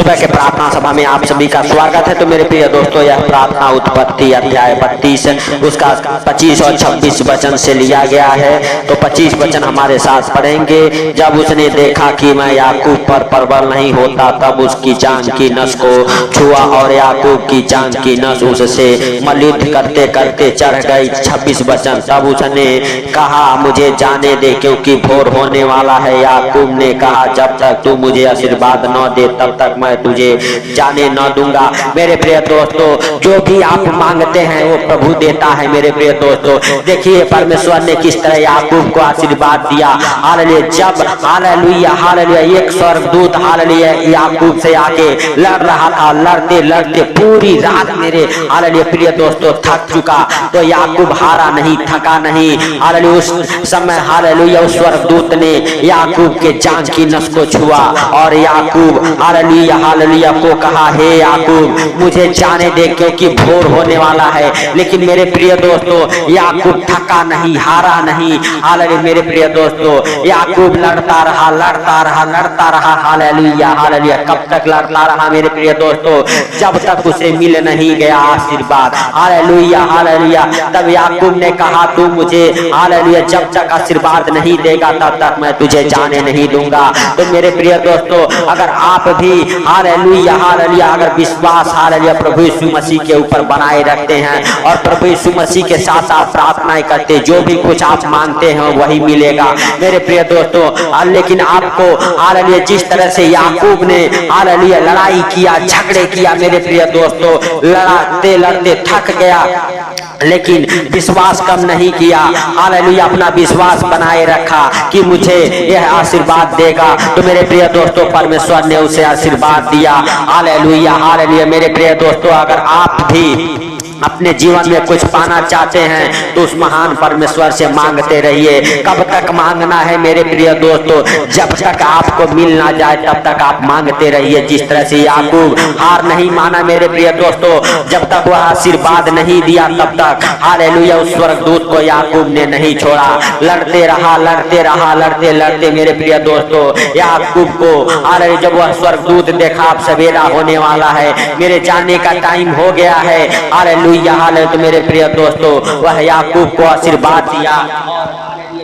सुबह के प्रार्थना सभा में आप सभी का स्वागत है। तो मेरे प्रिय दोस्तों, यह प्रार्थना उत्पत्ति अध्याय 32 उसका 25 और 26 वचन से लिया गया है। तो 25 वचन हमारे साथ पढ़ेंगे। जब उसने देखा कि मैं याकूब पर प्रबल नहीं होता, तब उसकी जांघ की नस को छुआ और याकूब की जांघ की नस उससे मलिन करते करते चढ़ गई। 26 वचन, तब उसने कहा मुझे जाने दे, क्योंकि भोर होने वाला है। याकूब ने कहा जब तक तू मुझे आशीर्वाद न दे तब तक मैं तुझे जाने न दूंगा। मेरे प्रिय दोस्तों, जो भी आप मांगते हैं वो प्रभु देता है। मेरे प्रिय दोस्तों, देखिए परमेश्वर ने किस तरह याकूब को आशीर्वाद दिया। हालेलुया। जब हालेलुया हालेलुया एक स्वर्गदूत हालेलुया याकूब से आके लड़ रहा था, लड़ते लड़ते पूरी रात मेरे हालेलुया प्रिय दोस्तों थक चुका, तो याकूब हारा नहीं, थका नहीं। हालेलुया उस समय हालेलुया उस स्वर्गदूत ने याकूब के जांघ की नस को छुआ और याकूब हालेलुया हालेलुया को कहा हे याकूब मुझे जाने दे, क्योंकि भोर होने वाला है। लेकिन मेरे प्रिय दोस्तों, याकूब थका नहीं, हारा नहीं। हालेलुया मेरे प्रिय दोस्तों, याकूब लड़ता रहा लड़ता रहा लड़ता रहा। Hallelujah hallelujah. कब तक लड़ता रहा मेरे प्रिय दोस्तों? जब तक उसे मिल नहीं गया आशीर्वाद। Hallelujah hallelujah. तब याकूब ने कहा तू मुझे हालेलुया जब तक आशीर्वाद नहीं देगा तब तक मैं तुझे जाने नहीं दूंगा। तो मेरे प्रिय दोस्तों, अगर आप भी हालेलुया हालेलुया अगर विश्वास हालेलुया प्रभु यीशु मसीह के ऊपर बनाए रखते हैं और प्रभु यीशु मसीह के साथ आप प्रार्थनाएं करते, जो भी कुछ आप मांगते हैं वही मिलेगा मेरे प्रिय दोस्तों। लेकिन आपको हालेलुया जिस तरह से याकूब ने हालेलुया लड़ाई किया, झगड़े किया मेरे प्रिय दोस्तों, लड़ते लड़ते थक गया, लेकिन विश्वास कम नहीं किया। हालेलुया अपना विश्वास बनाए रखा कि मुझे यह आशीर्वाद देगा। तो मेरे प्रिय दोस्तों, परमेश्वर ने उसे आशीर्वाद दिया। हालेलुया हालेलुया मेरे प्रिय दोस्तों, अगर आप भी अपने जीवन में कुछ पाना चाहते हैं तो उस महान परमेश्वर से मांगते रहिए। कब तक मांगना है मेरे प्रिय दोस्तों? जब तक आपको मिल ना जाए तब तक आप मांगते रहिए। जिस तरह से याकूब हार नहीं माना मेरे प्रिय दोस्तों, जब तक वह आशीर्वाद नहीं दिया तब तक हालेलुया उस स्वर्गदूत को याकूब ने नहीं छोड़ा। लड़ते रहा लड़ते रहा लड़ते लड़ते मेरे प्रिय दोस्तों, याकूब को हालेलुया जब वह स्वर्गदूत देखा अब सवेरा होने वाला है, मेरे जाने का टाइम हो गया है। Hallelujah hallelujah. तो मेरे प्रिय दोस्तों, वह याकूब को आशीर्वाद दिया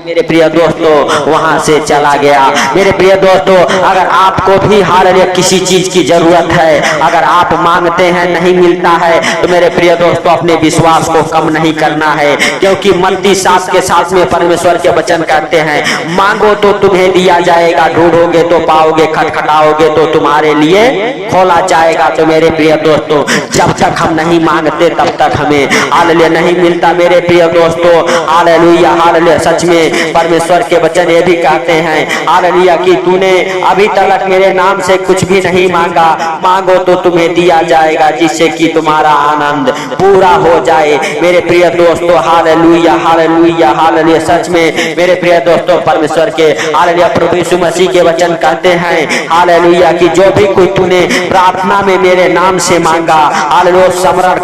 मेरे प्रिय दोस्तों वहां से चला गया। मेरे प्रिय दोस्तों, अगर आपको भी हालेलुया किसी चीज की जरूरत है, अगर आप मांगते हैं नहीं मिलता है, तो मेरे प्रिय दोस्तों अपने विश्वास को कम नहीं करना है, क्योंकि मत्ती 7 के 7 में परमेश्वर के वचन कहते हैं मांगो तो तुम्हें दिया जाएगा, ढूंढोगे तो पाओगे, खटखटाओगे तो तुम्हारे लिए खोला जाएगा। तो मेरे प्रिय दोस्तों, जब तक हम नहीं मांगते तब तक हमें हालेलुया नहीं मिलता। मेरे प्रिय दोस्तों हालेलुया हालेलुया सच में परमेश्वर के वचन ये भी कहते हैं हालेलुया कि तूने अभी तक मेरे नाम से कुछ भी नहीं मांगा, मांगो तो तुम्हें दिया जाएगा, जिससे कि तुम्हारा आनंद पूरा हो जाए। मेरे प्रिय दोस्तों हालेलुया हालेलुया हालेलुया सच में मेरे प्रिय दोस्तों, परमेश्वर के हालेलुया प्रभु यीशु मसीह के वचन कहते हैं हालेलुया कि जो भी कोई तूने प्रार्थना में मेरे नाम से मांगा हालेलुया स्मरण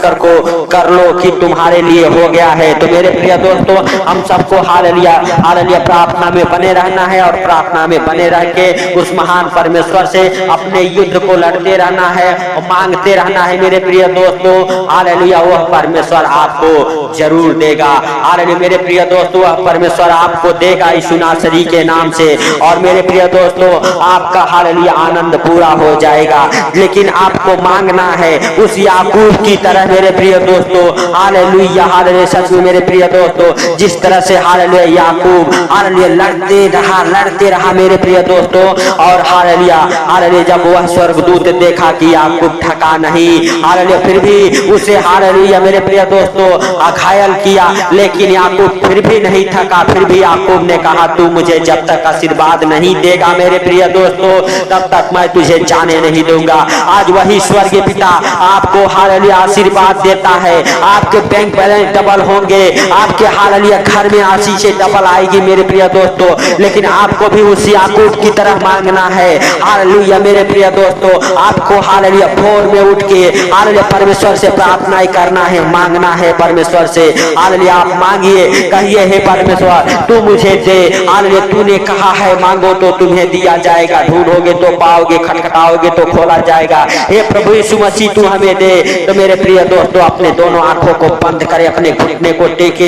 कर लो कि तुम्हारे लिए हो गया है। तो मेरे प्रिय दोस्तों, हम सबको हालेलुया हालेलुया प्रार्थना में बने रहना है और प्रार्थना में बने रह के उस महान परमेश्वर से अपने युद्ध को लड़ते रहना है और मांगते रहना है। मेरे प्रिय दोस्तों हालेलुया वह परमेश्वर आपको जरूर देगा। हालेलुया मेरे प्रिय दोस्तों, वह परमेश्वर आपको देगा यीशु नासरी के नाम से। और मेरे प्रिय दोस्तों, आपका हालेलुया आनंद पूरा हो जाएगा, लेकिन आपको मांगना है उस याकूब की तरह मेरे प्रिय दोस्तों। हालेलुया हालेलुया सच में मेरे प्रिय दोस्तों, जिस तरह से हालेलुया याकूब हालेलुया लड़ते रहा मेरे प्रिय दोस्तों, और हालेलुया हालेलुया जब वह स्वर्गदूत देखा कि याकूब थका नहीं, हालेलुया फिर भी उसे हालेलुया मेरे प्रिय दोस्तों घायल किया, लेकिन याकूब फिर भी नहीं थका। फिर भी याकूब ने कहा तू मुझे जब तक आशीर्वाद नहीं देगा मेरे प्रिय दोस्तों तब तक मैं तुझे जाने नहीं दूंगा। आज वही स्वर्गीय पिता आपको हालेलुया आशीर्वाद देता है। आपके बैंक बैलेंस डबल होंगे, आपके हालेलुया घर में आशीष डबल आएगी मेरे प्रिय दोस्तों, लेकिन आपको भी उस याकूब की तरह मांगना है। हालेलुया मेरे प्रिय दोस्तों, आपको हालेलुया भोर में उठ के हालेलुया परमेश्वर से प्रार्थना करना है, मांगना है परमेश्वर से। हालेलुया आप मांगिए, कहिए हे परमेश्वर तू मुझे दे। हालेलुया तूने कहा है मांगो तो तुम्हें दिया जाएगा, ढूंढोगे तो पाओगे, खटखटाओगे तो खोला जाएगा। हे प्रभु यीशु मसीह तू हमें दे। तो मेरे प्रिय दोस्तों अपने दोनों आंखों को बंद करें, अपने घुटने को टेके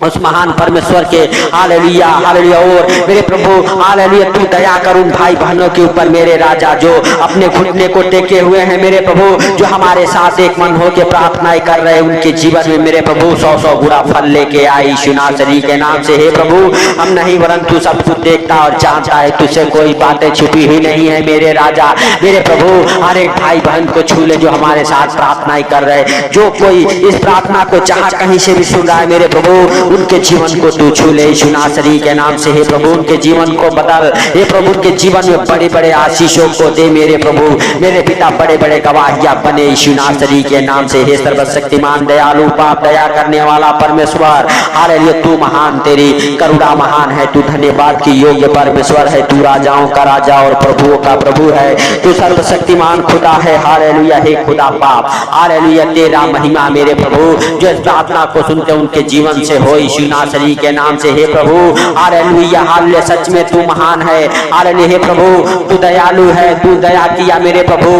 उस महान परमेश्वर के हालेलुया हालेलुया और मेरे प्रभु हालेलुया तू दया कर उन भाई बहनों के ऊपर मेरे राजा जो अपने घुटने को टेके हुए हैं मेरे प्रभु, जो हमारे साथ एक मन होकर प्रार्थनाएं कर रहे हैं, उनके जीवन में मेरे प्रभु 100 गुना फल लेके आई यीशु नासरी के नाम से। हे प्रभु हम नहीं वरन तू सब कुछ देखता और जानता है, तुझसे कोई बातें छुपी हुई नहीं है मेरे राजा। मेरे प्रभु हर एक भाई बहन को छू ले जो हमारे साथ प्रार्थनाएं कर रहे हैं, जो कोई इस प्रार्थना को जहां कहीं से भी सुन रहा है मेरे प्रभु, उनके जीवन को तू छू ले यीशु नासरी के नाम से। हे प्रभु उनके जीवन को बदल, हे प्रभु उनके जीवन में बड़े बड़े आशीषों को दे मेरे प्रभु। मेरे पिता बड़े बड़े गवाहियां बने यीशु नासरी के नाम से। हे सर्वशक्तिमान दयालु पाप दया करने वाला परमेश्वर हालेलुया तू महान, तेरी करुणा महान है, तू धन्यवाद की योग्य परमेश्वर है, तू राजाओं का राजा और प्रभुओं का प्रभु है, तू सर्वशक्तिमान खुदा है। हालेलुया हे खुदा पाप हालेलुया तेरा महिमा मेरे प्रभु जो इस प्रार्थना को सुनते उनके जीवन से हो यीशु नासरी के नाम से। हे प्रभु हालेलुया हालेलुया सच में तू महान है। हालेलुया हे प्रभु तू दयालु है, तू दया किया मेरे प्रभु।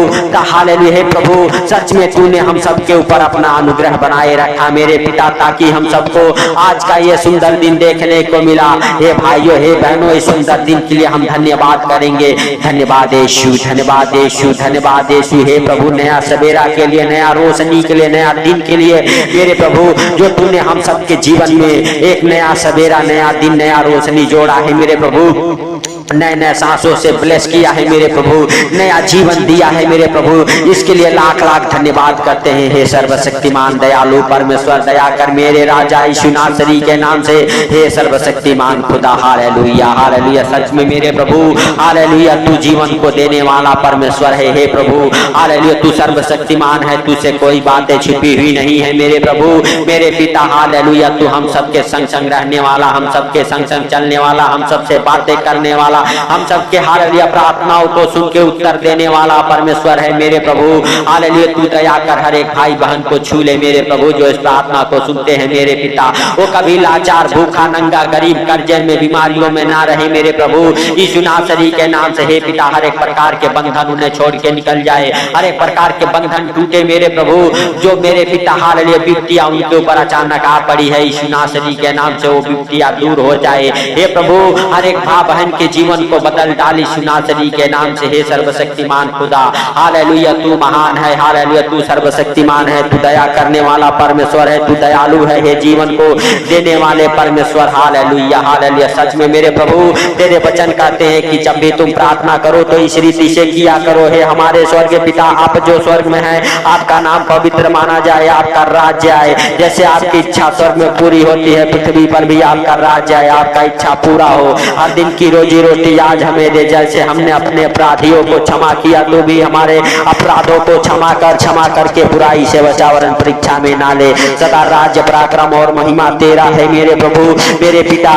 हालेलुया हे प्रभु सच में तूने हम सबके ऊपर अपना अनुग्रह बनाए रखा मेरे पिता, ताकि हम सबको आज का ये सुंदर दिन देखने को मिला। हे भाइयों हे बहनों इस सुंदर दिन के लिए हम धन्यवाद करेंगे। धन्यवाद यीशु, धन्यवाद यीशु, धन्यवाद यीशु। हे प्रभु नया सवेरा के लिए, नया रोशनी के लिए, नया दिन के लिए मेरे प्रभु जो तूने हम सबके जीवन में एक नया सवेरा, नया दिन, नया रोशनी जोड़ा है मेरे प्रभु, नए नए सांसों से ब्लेस किया है मेरे प्रभु, नया जीवन दिया है मेरे प्रभु, इसके लिए लाख लाख धन्यवाद करते हैं। हे सर्वशक्तिमान दयालु परमेश्वर दया कर मेरे राजा यीशु नासरी के नाम से। हे सर्वशक्तिमान खुदा हालेलुया हालेलुया सच में मेरे प्रभु हालेलुया तू जीवन को देने वाला परमेश्वर है। हे प्रभु हालेलुया तू सर्वशक्तिमान है, तुझसे कोई बातें छिपी हुई नहीं है मेरे प्रभु। मेरे पिता हालेलुया तू हम सबके संग संग रहने वाला, हम सबके संग संग चलने वाला, हम सबसे बातें करने वाला, हम सबके हालेलुया प्रार्थनाओं को सुन के उत्तर देने वाला परमेश्वर है मेरे प्रभु। हालेलुया तू दया कर हर एक भाई बहन को छू ले मेरे प्रभु जो इस प्रार्थना को सुनते हैं मेरे पिता। वो कभी लाचार, भूखा, नंगा, गरीब, कर्जे में, बीमारियों में ना रहे मेरे प्रभु यीशु नासरी के नाम से। हे पिता हर एक प्रकार के बंधन उन्हें छोड़ के निकल जाए, हर एक प्रकार के बंधन टूटे मेरे प्रभु। जो मेरे पिता हालेलुया विपत्तियां उनके ऊपर अचानक आ पड़ी है यीशु नासरी के नाम से, वो विपत्तियां दूर हो जाए। हे प्रभु हर एक भाई बहन के जीवन को बदल डाली यीशु नासरी के नाम से। हे सर्वशक्तिमान खुदा हालेलुया तू महान है, हालेलुया तू सर्वशक्तिमान है, तू दया करने वाला परमेश्वर है, तू दयालु है, हे जीवन को देने वाले परमेश्वर हालेलुया हालेलुया सच में मेरे प्रभु तेरे वचन कहते हैं कि जब भी तुम प्रार्थना करो तो इस रीति से किया करो। हे हमारे स्वर्ग पिता आप जो स्वर्ग में है, आपका नाम पवित्र माना जाए, आपका राज्य आए, जैसे आपकी इच्छा स्वर्ग में पूरी होती है पृथ्वी पर भी आपका राज्य आए, आपका इच्छा पूरा हो। हर दिन की रोजी रोटी आज हमें दे, जैसे हमने अपने अपराधियों को क्षमा किया तो भी हमारे अपराधों को क्षमा करके बुराई से बचा, वरन परीक्षा में ना ले। सदा राज्य पराक्रम और महिमा तेरा है मेरे प्रभु। मेरे पिता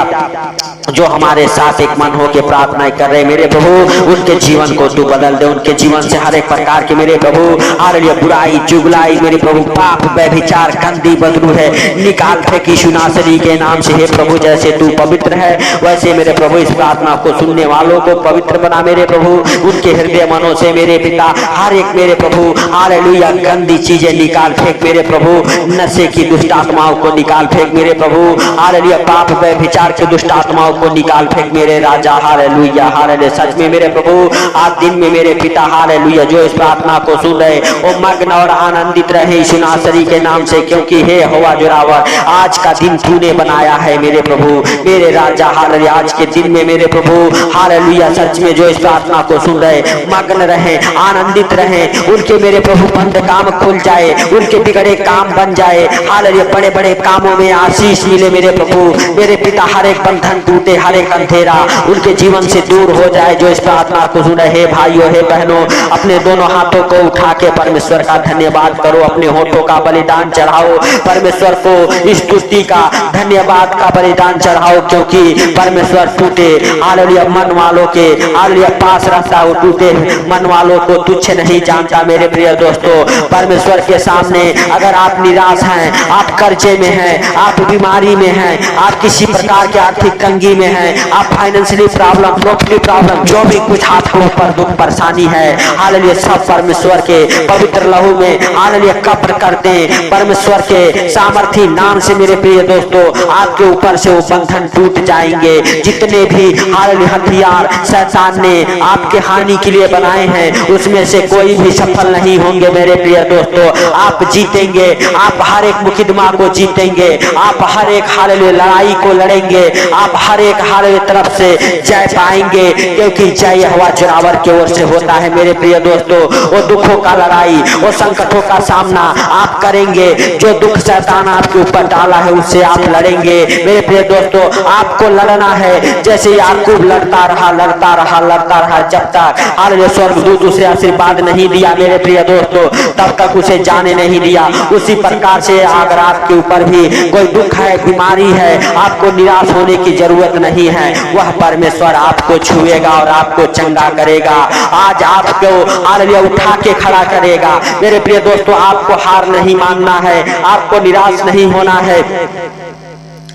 जो हमारे साथ एक मन हो के प्रार्थनाएं कर रहे मेरे प्रभु, उनके जीवन को तू बदल दे, उनके जीवन से हर एक प्रकार के मेरे प्रभु हालेलुया बुराई, चुगलाई मेरे प्रभु, पाप, व्यभिचार, गंदी बदबू है निकाल फेंक यीशु नासरी के नाम से। हे प्रभु जैसे तू पवित्र है वैसे मेरे प्रभु इस प्रार्थना को सुनने वालों को पवित्र बना मेरे प्रभु। उनके हृदय मनों से मेरे पिता हर एक मेरे प्रभु हालेलुया गंदी चीजें निकाल फेंक मेरे प्रभु, नशे की दुष्ट आत्माओं को निकाल फेंक मेरे प्रभु हालेलुया, पाप व्यभिचार की दुष्ट आत्माओं को निकाल फेंक मेरे राजा हालेलुया हालेलुया सच में मेरे प्रभु आज दिन में मेरे पिता हालेलुया जो इस प्रार्थना को सुन रहे वो मग्न और आनंदित रहे यीशु नासरी के नाम से, क्योंकि हे होवा जोरावर आज का दिन तूने बनाया है मेरे प्रभु। मेरे राजा हालेलुया आज के दिन में मेरे प्रभु हालेलुया। सच में जो इस प्रार्थना को सुन रहे मग्न रहे, आनंदित रहे, उनके मेरे प्रभु बंद काम खुल जाए, उनके बिगड़े काम बन जाए। हालेलुया। बड़े बड़े कामों में आशीष मिले मेरे प्रभु। मेरे पिता हर एक बंधन टूटे, हर एक अंधेरा उनके जीवन से दूर हो जाए जो इस प्रार्थना को सुन रहे। भाइयों हे बहनों, अपने दोनों हाथों को उठा के परमेश्वर का धन्यवाद करो, अपने होठों का बलिदान चढ़ाओ, परमेश्वर को स्तुति का धन्यवाद का बलिदान चढ़ाओ, क्योंकि परमेश्वर टूटे हालेलुया मन वालों के हालेलुया पास रहता है, वो टूटे मन वालों को तुच्छ नहीं जानता। मेरे प्रिय दोस्तों, परमेश्वर के सामने अगर आप निराश हैं, आप कर्जे में हैं, आप बीमारी में हैं, आप किसी प्रकार के आर्थिक तंगी में हैं, आप फाइनेंशियली प्रॉब्लम, प्रॉपर्टी प्रॉब्लम, जो भी कुछ आपको ऊपर दुख परेशानी है, हालेलुया सब परमेश्वर के पवित्र लहू में हालेलुया कब्र कर दें। परमेश्वर के सामर्थी नाम से मेरे प्रिय दोस्तों, आपके ऊपर से वो बंधन टूट जाएंगे। जितने भी हालेलुया हथियार शैतान ने आपके हानि के लिए बनाए हैं, उसमें से कोई भी सफल नहीं होंगे मेरे प्रिय दोस्तों। आप जीतेंगे, आप हर एक मुकदमा को जीतेंगे, आप हर एक हालेलुया लड़ाई को लड़ेंगे, आप हर एक हालेलुया तरफ से जय पाएंगे, क्योंकि जय यहोवा जोरावर की ओर से होता है मेरे प्रिय दोस्तों। वो दुखों का लड़ाई, वो संकटों का सामना आप करेंगे, जो दुख शैतान आपके ऊपर डाला है उससे आप लड़ेंगे मेरे प्रिय दोस्तों। आपको लड़ना है जैसे याकूब लड़ता रहा, लड़ता रहा, लड़ता रहा, जब तक हालेलुया स्वर्गदूत उसे आशीर्वाद नहीं दिया मेरे प्रिय दोस्तों, तब तक उसे जाने नहीं दिया। उसी प्रकार से अगर आपके ऊपर भी कोई दुख है, बीमारी है, आपको निराश होने की जरूरत नहीं है। वह परमेश्वर आपको छुएगा और आपको चंगा करेगा। आज आपको हालेलुया उठा के खड़ा करेगा मेरे प्रिय दोस्तों। आपको हार नहीं मानना है, आपको निराश नहीं होना है,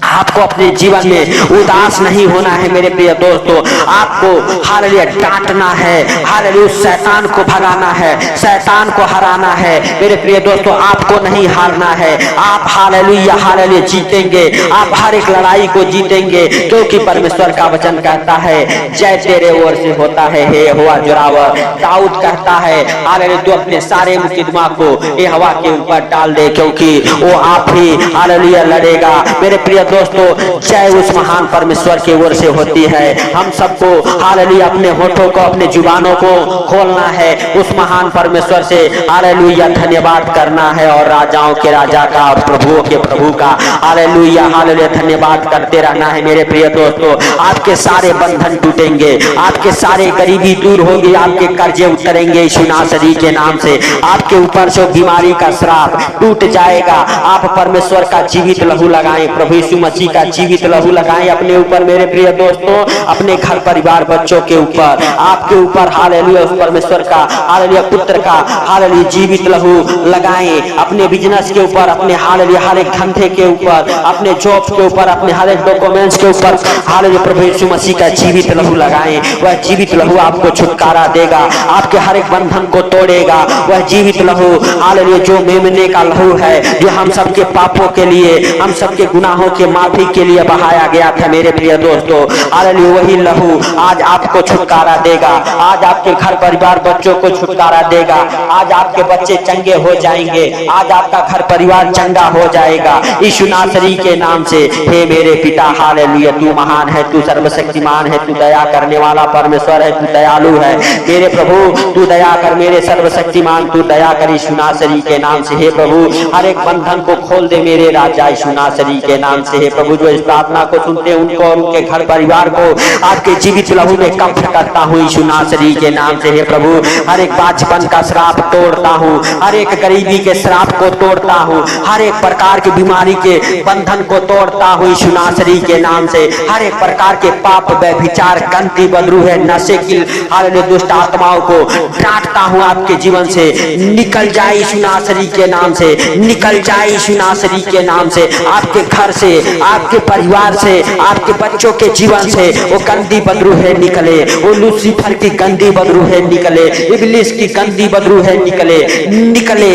आपको अपने जीवन में उदास नहीं होना है मेरे प्रिय दोस्तों। आपको हालेलुया डांटना है, हालेलुया शैतान को भगाना है, शैतान को हराना है मेरे प्रिय दोस्तों। आपको नहीं हारना है, आप हालेलुया हालेलुया जीतेंगे, आप हर एक लड़ाई को जीतेंगे, क्योंकि परमेश्वर का वचन कहता है जय तेरे ओर से होता है हे यहोवा जोरावर। दाऊद कहता है हालेलुया तू अपने सारे मुकदमा को यहोवा के ऊपर डाल दे, क्योंकि वो आप ही हालेलुया लड़ेगा मेरे प्रिय दोस्तों। जय उस महान परमेश्वर की ओर से होती है। हम सबको हालेलुया अपने होठों को, अपने जुबानों को खोलना है, उस महान परमेश्वर से हालेलुया धन्यवाद करना है, और राजाओं के राजा का और प्रभुओं के प्रभु का हालेलुया हालेलुया धन्यवाद करते रहना है मेरे प्रिय दोस्तों। आपके सारे बंधन टूटेंगे, आपके सारे गरीबी दूर होगी, आपके कर्जे उतरेंगे यीशु नासरी के नाम से। आपके ऊपर से बीमारी का श्राप टूट जाएगा। आप परमेश्वर का जीवित लहू लगाएं, प्रभु यीशु मसीह का जीवित लहू लगाएं अपने ऊपर मेरे प्रिय दोस्तों, अपने घर परिवार बच्चों के ऊपर, आपके ऊपर हालेलुया उस परमेश्वर का हालेलुया पुत्र का हालेलुया जीवित लहू लगाएं। अपने बिजनेस के ऊपर, अपने हालेलुया हर एक धंधे के ऊपर, अपने जॉब के ऊपर, अपने हर एक डॉक्यूमेंट्स के ऊपर हालेलुया प्रभु यीशु मसीह का जीवित लहू लगाएं। वह जीवित लहू आपको छुटकारा देगा, आपके हर एक बंधन को तोड़ेगा। वह जीवित लहू हालेलुया जो मेमने का लहू है, जो हम सबके पापों के लिए, हम सबके गुनाहों के माफी के लिए बहाया गया था मेरे प्रिय दोस्तों। हालेलुया वही लहू आज आपको छुटकारा देगा, आज आपके घर परिवार बच्चों को छुटकारा देगा, आज आपके बच्चे चंगे हो जाएंगे, आज आपका घर परिवार चंगा हो जाएगा यीशु नासरी के नाम से। हे मेरे पिता हालेलुया तू महान है, तू सर्वशक्तिमान है, तू दया करने वाला परमेश्वर है, तू दयालु है मेरे प्रभु। तू दया कर मेरे सर्वशक्तिमान, तू दया कर यीशु नासरी के नाम से। हे प्रभु हर एक बंधन को खोल दे मेरे राजा यीशु नासरी के नाम से। हे प्रभु जो इस प्रार्थना को सुनते हैं उनको और उनके घर परिवार को आपके जीवित लहू में कब्र करता हूँ यीशु नासरी के नाम से। हे प्रभु हर एक बांझपन का श्राप तोड़ता हूँ, हर एक गरीबी के श्राप को तोड़ता हूँ, हर एक प्रकार की बीमारी के बंधन को तोड़ता हूँ यीशु नासरी के नाम से। हर एक प्रकार के पाप व्यभिचार गंदी बदरू है नशे की हालेलुया दुष्ट आत्माओं को डांटता हूँ आपके जीवन से। निकल जाए यीशु नासरी के नाम से, निकल जाए यीशु नासरी के नाम से। आपके घर से, आपके परिवार से, आपके बच्चों के जीवन से वो गंदी बदरू है निकले, वो लूसीफर की गंदी बदरू है निकले, इब्लिस की गंदी बदरू है निकले, निकले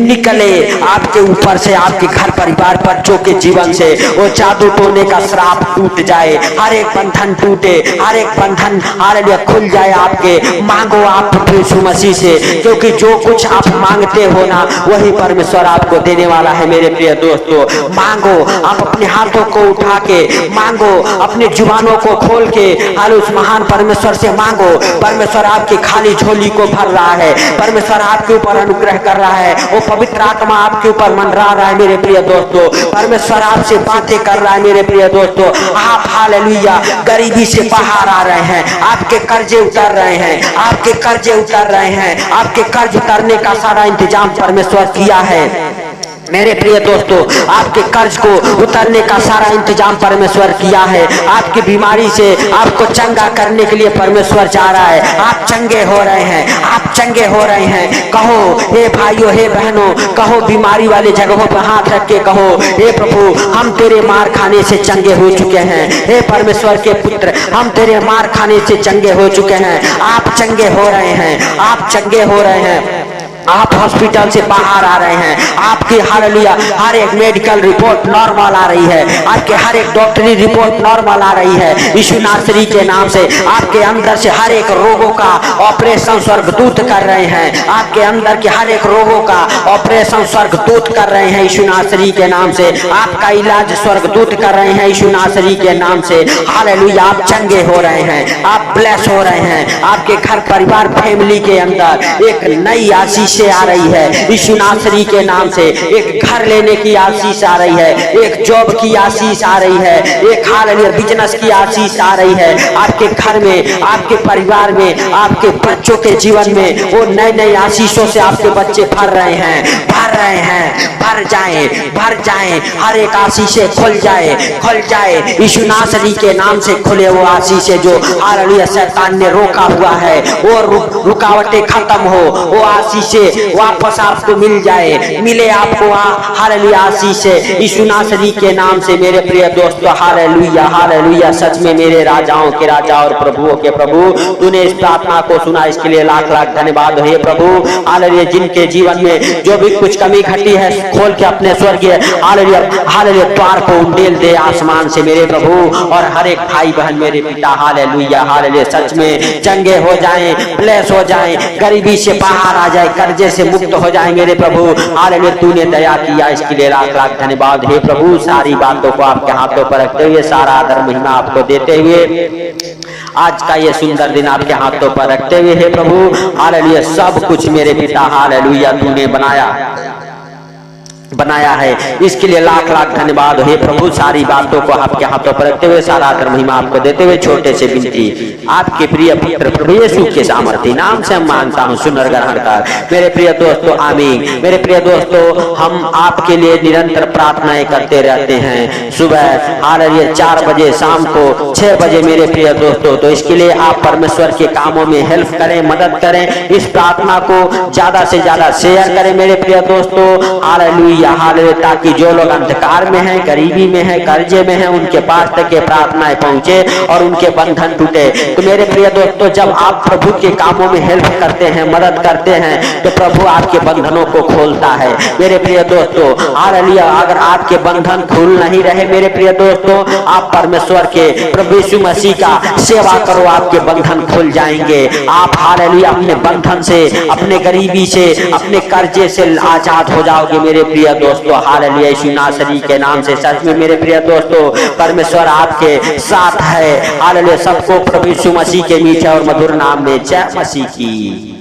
निकले आपके ऊपर से, आपके घर परिवार बच्चों के जीवन से वो जादू टोने का श्राप टूट जाए, हर एक बंधन टूटे, हर एक बंधन हालेलुया खुल जाए आपके। मांगो आप यीशु मसीह से, क्योंकि जो कुछ आप मांगते हो ना वही परमेश्वर आपको देने वाला है मेरे प्रिय दोस्तों। मांगो, आप अपने हाथों को उठा के मांगो, अपने जुबानों को खोल के हाल उस महान परमेश्वर से मांगो। परमेश्वर आपकी खाली झोली को भर रहा है, परमेश्वर आपके ऊपर अनुग्रह कर रहा है, वो पवित्र आत्मा आपके ऊपर मंडरा रहा है मेरे प्रिय दोस्तों। परमेश्वर आपसे बातें कर रहा है मेरे प्रिय दोस्तों। आप हालेलुया गरीबी से बाहर आ रहे हैं, आपके कर्जे उतर रहे हैं, आपके कर्जे उतर रहे हैं, आपके कर्ज उतरने का सारा इंतजाम परमेश्वर किया है मेरे प्रिय दोस्तों। आपके कर्ज को उतरने का सारा इंतजाम परमेश्वर किया है। आपकी बीमारी से आपको चंगा करने के लिए परमेश्वर जा रहा है। आप चंगे हो रहे हैं, आप चंगे हो रहे हैं। कहो हे भाइयों, हे बहनों, कहो बीमारी वाले जगहों पर हाथ रख के कहो, हे प्रभु हम तेरे मार खाने से चंगे हो चुके हैं। हे परमेश्वर के पुत्र, हम तेरे मार खाने से चंगे हो चुके हैं। आप चंगे हो रहे हैं, आप चंगे हो रहे हैं, आप हॉस्पिटल से बाहर आ रहे हैं। आपकी हालेलुया हर एक मेडिकल रिपोर्ट नॉर्मल आ रही है, आपके हर एक डॉक्टरी रिपोर्ट नॉर्मल आ रही है। यीशु नासरी के नाम से आपके अंदर से हर एक रोगों का ऑपरेशन स्वर्गदूत कर रहे हैं। आपके अंदर के हर एक रोगों का ऑपरेशन स्वर्गदूत कर रहे हैं यीशु नासरी के नाम से। आपका इलाज स्वर्गदूत कर रहे हैं यीशु नासरी के नाम से। हालेलुया आप चंगे हो रहे हैं, आप ब्लेस हो रहे हैं। आपके घर परिवार फैमिली के अंदर एक नई आशीष से आ रही है यीशु नासरी के नाम से। एक घर लेने की आशीष आ रही है, एक जॉब की आशीष आ रही है, एक हालेलुया बिजनेस की आशीष आ रही है। आपके घर में, आपके परिवार में, आपके बच्चों के जीवन में वो नए नए आशीषों से आपके बच्चे भर रहे हैं, भर रहे हैं। भर जाए, भर जाए, हर एक आशीषें खुल जाए, खुल जाए यीशु नासरी के नाम से। खुले वो आशीषें जो हालेलुया शैतान ने रोका हुआ है, वो रुकावटें खत्म हो, वो आशीषें वापस आपको मिल जाए, मिले आपको हालेलुया आशीषें यीशु नासरी के नाम से। मेरे प्रिय दोस्तों हालेलुया, हालेलुया सच में मेरे राजाओं के राजा और प्रभुओं के प्रभु, तूने इस प्रार्थना को सुना, इसके लिए लाख लाख धन्यवाद हे प्रभु। हालेलुया जिनके जीवन में जो भी कुछ कमी घटी है, खोल के अपने स्वर्गीय हालेलुया हालेलुया द्वार को उंडेल दे आसमान से मेरे प्रभु। और हर एक भाई बहन मेरे पिता हालेलुया हालेलुया सच में चंगे हो जाएं, ब्लेस हो जाएं, गरीबी से बाहर आ जाए, कर्जे से मुक्त हो जाए मेरे प्रभु। हालेलुया तूने दया किया, इसके लिए लाख लाख धन्यवाद हे प्रभु। सारी बातों को आपके हाथों पर रखते हुए, सारा आदर महिमा आपको देते हुए, आज का ये सुंदर दिन आपके हाथों पर रखते हुए हे प्रभु हालेलुया सब कुछ मेरे पिता हालेलुया तूने बनाया है, इसके लिए लाख लाख धन्यवाद हे प्रभु। सारी बातों को आपके हाथों पर रखते हुए, सारा आदर महिमा आपको देते हुए, छोटे से विनती आपके प्रिय पुत्र प्रभु यीशु के सामर्थ्य नाम से हम मांगता हूँ, सुनर ग्रहण कर मेरे प्रिय दोस्तों आमीन। मेरे प्रिय दोस्तों हम आपके लिए निरंतर प्रार्थनाएं करते रहते हैं, सुबह हालेलुया 4 बजे, शाम को 6 बजे मेरे प्रिय दोस्तों। तो इसके लिए आप परमेश्वर के कामों में हेल्प करें, मदद करें, इस प्रार्थना को ज्यादा से ज्यादा शेयर करें मेरे प्रिय दोस्तों हालेलुया हालेलुया, ताकि जो लोग अंधकार में हैं, गरीबी में हैं, कर्जे में हैं, उनके पास तक ये प्रार्थनाएं पहुंचे और उनके बंधन टूटे। तो मेरे प्रिय दोस्तों जब आप प्रभु के कामों में हेल्प करते हैं, मदद करते हैं, तो प्रभु आपके बंधनों को खोलता है मेरे प्रिय दोस्तों हालेलुया। अगर आपके बंधन खुल नहीं रहे मेरे प्रिय दोस्तों, आप परमेश्वर के प्रभु यीशु मसीह का सेवा करो, आपके बंधन खुल जाएंगे। आप हालेलुया अपने बंधन से, अपने गरीबी से, अपने कर्जे से आजाद हो जाओगे मेरे प्रिय दोस्तों हालेलुया यीशु नासरी के नाम से। सच में मेरे प्रिय दोस्तों परमेश्वर आपके साथ है हालेलुया। सबको प्रभु यीशु मसीह के मीठे और मधुर नाम में जय मसीह की।